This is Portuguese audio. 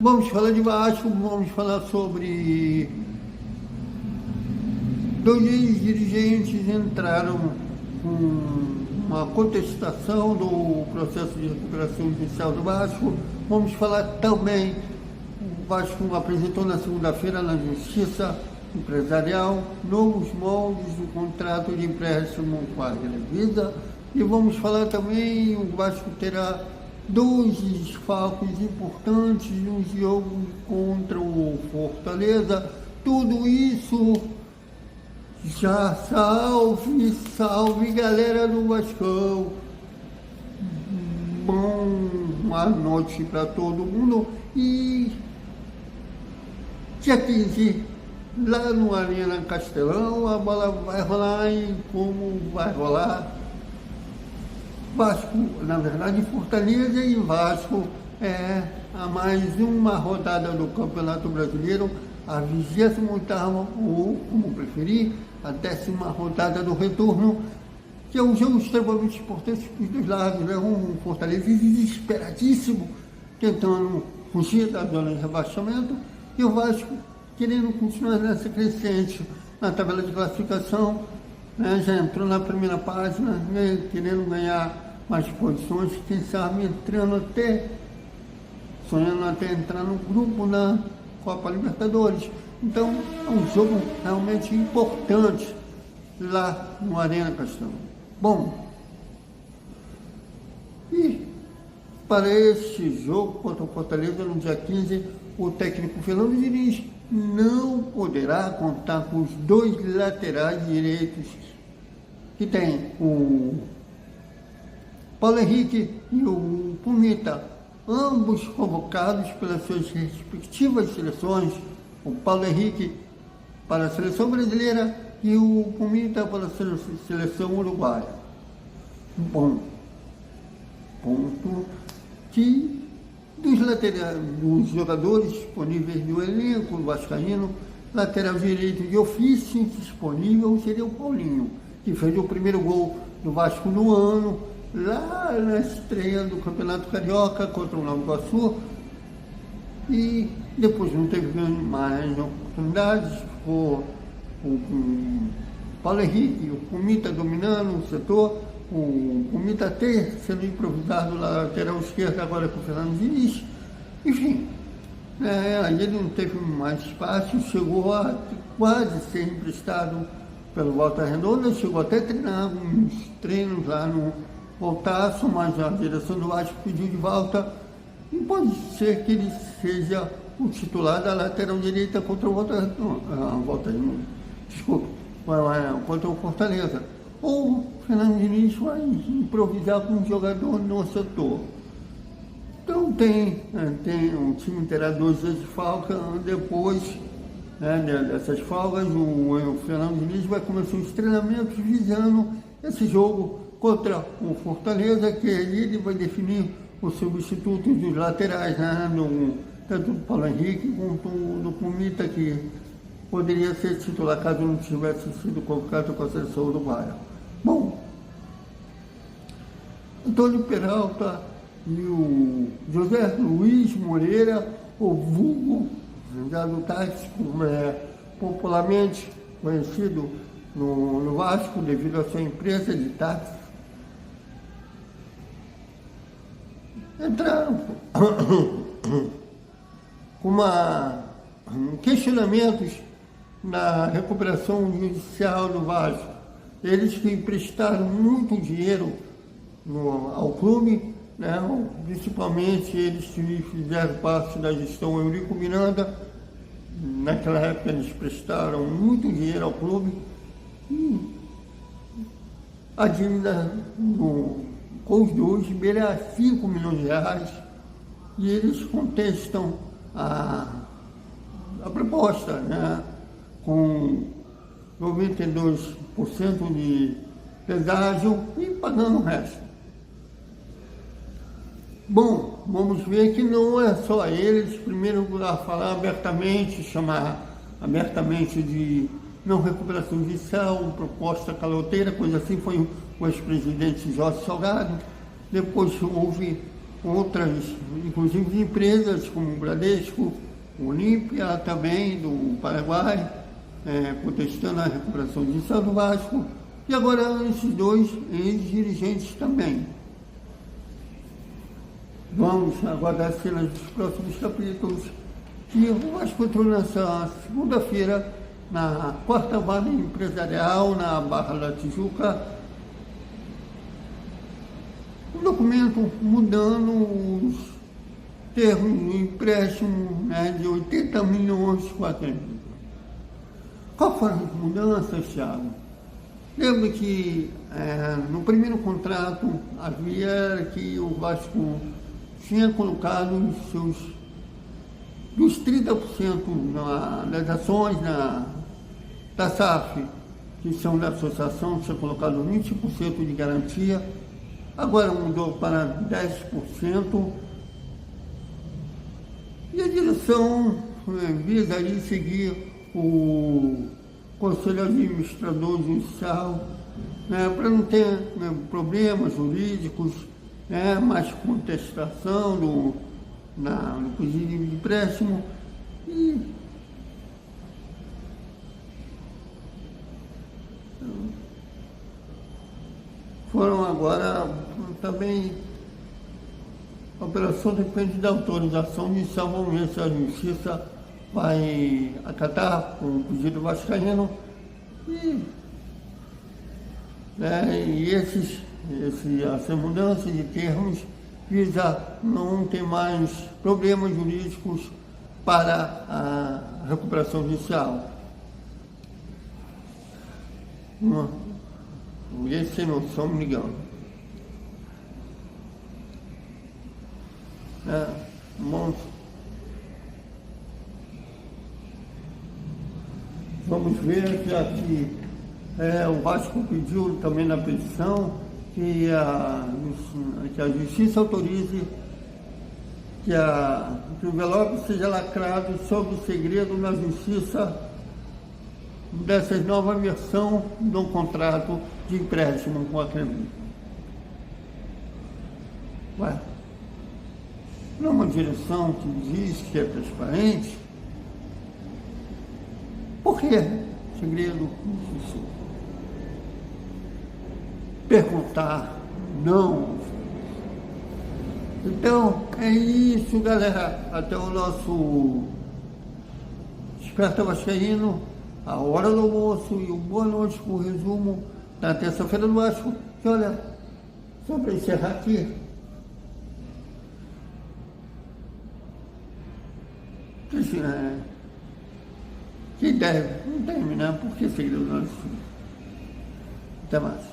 Vamos falar de Vasco, vamos falar sobre dois dirigentes entraram com uma contestação do processo de recuperação judicial do Vasco. Vamos falar também, o Vasco apresentou na segunda-feira na Justiça Empresarial novos moldes do contrato de empréstimo com a Televisa. E vamos falar também, o Vasco terá dois desfalques importantes no jogo contra o Fortaleza. Tudo isso já salve galera do Vascão. Boa noite para todo mundo. E dia 15, lá no Arena Castelão, a bola vai rolar. E como vai rolar? Vasco, na verdade, Fortaleza e Vasco a mais uma rodada do Campeonato Brasileiro, a 28ª, ou, como preferir, a 10ª rodada do retorno, que é um jogo extremamente importante para os dois lados, né? Um Fortaleza desesperadíssimo, tentando fugir da zona de rebaixamento, e o Vasco querendo continuar nessa crescente na tabela de classificação, né? Já entrou na primeira página, né? Querendo ganhar mais posições, quem sabe sonhando até entrar no grupo na Copa Libertadores. Então é um jogo realmente importante lá no Arena Castelão. Bom, e para este jogo contra o Fortaleza no dia 15, o técnico Fernando Diniz não poderá contar com os dois laterais direitos que tem o Paulo Henrique e o Pumita, ambos convocados pelas suas respectivas seleções, o Paulo Henrique para a seleção brasileira e o Pumita para a seleção uruguaia. Bom, ponto que dos jogadores disponíveis do elenco vascaíno, lateral direito de ofício disponível seria o Paulinho, que fez o primeiro gol do Vasco no ano, lá na estreia do Campeonato Carioca contra o Nova Iguaçu, e depois não teve mais oportunidades. Ficou o Paulo Henrique, o Pumita dominando o setor, o Pumita até sendo improvisado na lateral esquerda agora com o Fernando Diniz. Enfim, aí ele não teve mais espaço, chegou a quase ser emprestado pelo Volta Redonda, chegou até a treinar uns treinos lá no Voltaço, mas a direção do Vasco pediu de volta, e pode ser que ele seja o titular da lateral direita contra o contra o Fortaleza. Ou o Fernando Diniz vai improvisar com um jogador no setor. Então o time terá dois desfalques. Depois dessas folgas, o Fernando Diniz vai começar os treinamentos visando esse jogo contra o Fortaleza, que ele vai definir os substitutos dos laterais, tanto do Paulo Henrique quanto do Pumita, que poderia ser titular caso não tivesse sido convocado com a seleção uruguaia. Bom, Antônio Peralta e o José Luiz Moreira, o vulgo do táxi, como é popularmente conhecido no Vasco devido à sua empresa de táxi, entraram com questionamentos na recuperação judicial do Vasco. Eles que emprestaram muito dinheiro ao clube, principalmente eles que fizeram parte da gestão Eurico Miranda. Naquela época eles prestaram muito dinheiro ao clube e a dívida com os dois beira 5 milhões de reais, e eles contestam a proposta, com 92% de pedágio e pagando o resto. Bom, vamos ver que não é só eles. Primeiro lugar, falar abertamente, chamar abertamente de não recuperação judicial, proposta caloteira, coisa assim, foi o ex-presidente Jorge Salgado. Depois houve outras, inclusive empresas como o Bradesco, Olímpia também do Paraguai, contestando a recuperação judicial do Vasco, e agora esses dois ex-dirigentes também. Vamos aguardar as cenas dos próximos capítulos. E o Vasco entrou nessa segunda-feira na quarta vaga empresarial na Barra da Tijuca, um documento mudando os termos do empréstimo, né, de 80 milhões com a Grêmio. Qual foram as mudanças, Thiago? Lembra que no primeiro contrato havia que o Vasco tinha colocado os seus dos 30% das ações da SAF, que são da associação, tinha colocado 20% de garantia, agora mudou para 10%, e a direção visa aí seguir o Conselho Administrador Judicial, né, para não ter problemas jurídicos, mais contestação no pedido de empréstimo. E foram agora também, a operação depende da autorização judicial. Vamos ver se a Justiça vai acatar com o pedido vascaíno e essa mudança de termos visa não ter mais problemas jurídicos para a recuperação judicial. Esse não só me ligando. Vamos ver que aqui o Vasco pediu também na petição que a Justiça autorize que o envelope seja lacrado sob o segredo na Justiça dessa nova versão do contrato de empréstimo com a Cremisa. Ué, não é uma direção que diz que é transparente? Por que segredo? Perguntar, não. Então, é isso, galera. Até o nosso Desperta Vascaíno, a hora do almoço e o boa noite com o resumo da terça-feira do Vasco. Que olha, só para encerrar aqui, que deve, não tem, né? Por que segredo não é? Até mais.